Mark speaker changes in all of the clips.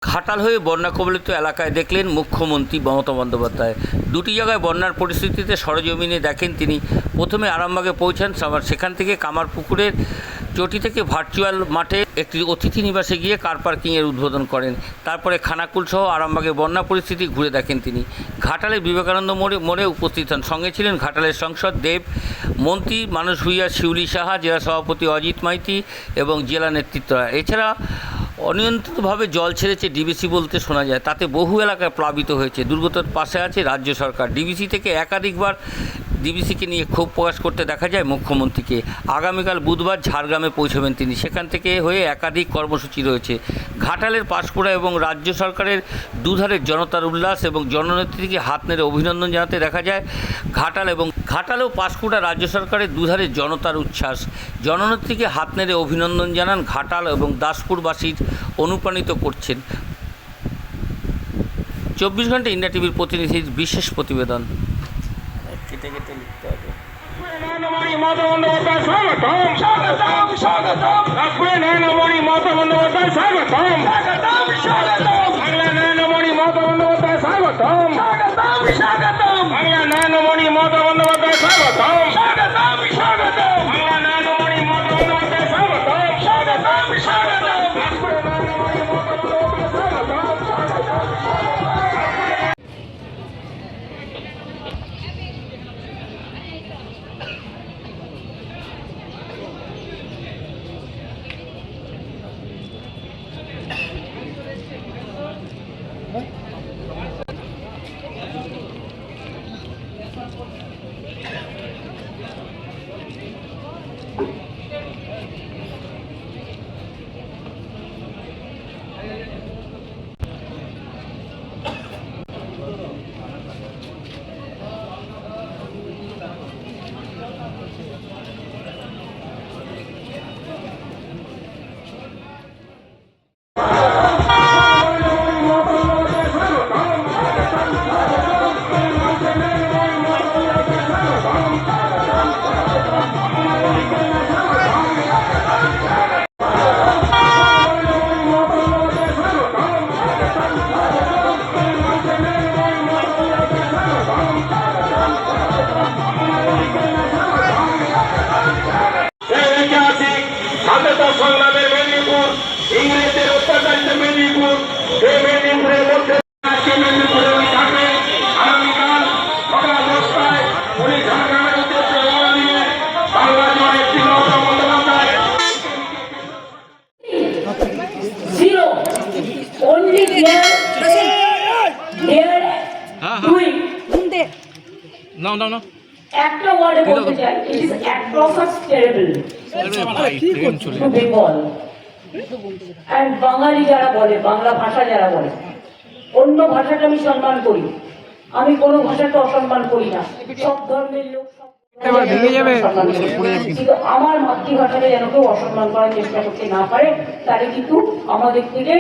Speaker 1: ঘাটাল হয়ে বন্যা কবলিত এলাকায় দেখলেন মুখ্যমন্ত্রী মমতা বন্দ্যোপাধ্যায়। দুটি জায়গায় বন্যার পরিস্থিতিতে সরেজমিনে দেখেন তিনি। প্রথমে আরামবাগে পৌঁছান, সেখান থেকে কামারপুকুরের চটি থেকে ভার্চুয়াল মাঠে একটি অতিথি নিবাসে গিয়ে কার পার্কিংয়ের উদ্বোধন করেন। তারপরে খানাকুল সহ আরামবাগে বন্যা পরিস্থিতি ঘুরে দেখেন তিনি। ঘাটালের বিবেকানন্দ মোড়ে উপস্থিত হন। সঙ্গে ছিলেন ঘাটালের সংসদ দেব, মন্ত্রী মানস ভূঁইয়া, শিউলি সাহা, জেলা সভাপতি অজিত মাইতি এবং জেলা নেতৃত্বরা। এছাড়া অনিয়ন্ত্রিতভাবে জল ছেড়েছে ডিবিসি বলতে শোনা যায়, তাতে বহু এলাকায় প্লাবিত হয়েছে। দুর্গতর পাশে আছে রাজ্য সরকার। ডিবিসি থেকে একাধিকবার ডিবিসিকে নিয়ে ক্ষোভ প্রকাশ করতে দেখা যায় মুখ্যমন্ত্রীকে। আগামীকাল বুধবার ঝাড়গ্রামে পৌঁছবেন তিনি। সেখান থেকে হয়ে একাধিক কর্মসূচি রয়েছে। ঘাটালের পাঁশকুড়া এবং রাজ্য সরকারের দুধারের জনতার উল্লাস এবং জননেত্রীকে হাত নেড়ে অভিনন্দন জানাতে দেখা যায় ঘাটাল ও পাঁশকুড়া রাজ্য সরকারের দুধারের জনতার উচ্ছ্বাস। জননেত্রীকে হাত নেড়ে অভিনন্দন জানান ঘাটাল এবং দাসপুরবাসীর অনুপ্রাণিত করছেন। 24 ঘন্টা ইন্ডিয়া টিভির প্রতিনিধির বিশেষ প্রতিবেদন। কেটে কেটে লিখতে হবে।
Speaker 2: সংগ্রামের মেদিনীপুর, ইংরেজদের অত্যাচারিত মেদিনীপুর, এই মেদিনীপুরের মধ্যে আজকে মেদিনীপুরে উনি থাকবেন। আগামীকাল সকাল 10টায় উনি ঝাড়গ্রামের উদ্দেশ্যে রওনা দিবেন। বাংলা জনের Mamata Bandyopadhyay
Speaker 3: zero only there doing
Speaker 1: No.
Speaker 3: একটা ওয়ার্ডে বলতে চাই, it is atrocious terrible to Bengal and বাঙালি যারা বলে, বাংলা ভাষা যারা বলে, অন্য ভাষাটা আমি সম্মান করি, আমি কোনো ভাষাকে অসম্মান করি না, সব ধর্মের লোক কিন্তু আমার মাতৃভাষাকে যেন কেউ অসম্মান করার চেষ্টা করতে না পারে, তাহলে কিন্তু আমাদের থেকে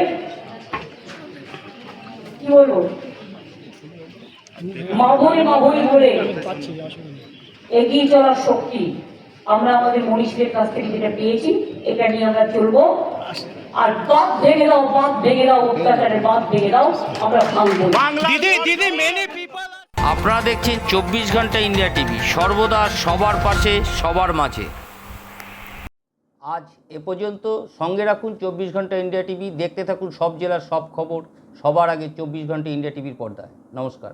Speaker 3: কি বলবো মাভরি বলে এগিয়ে চলার শক্তি আমরা আমাদের মনীষীদের কাছ থেকে যেটা পেয়েছি, এটা নিয়ে আমরা চলবো। আর বাদ ভেঙে দাও অত্যাচারের বাদ ভেঙে দাও, আমরা ভাঙবো।
Speaker 1: আপনারা দেখছেন 24 ঘন্টা ইন্ডিয়া টিভি, সর্বদা সবার পাশে, সবার মাঝে। আজ এ পর্যন্ত। সঙ্গে রাখুন 24 ঘন্টা ইন্ডিয়া টিভি। দেখতে থাকুন সব জেলার সব খবর সবার আগে 24 ঘন্টা ইন্ডিয়া টিভির পর্দায়। নমস্কার।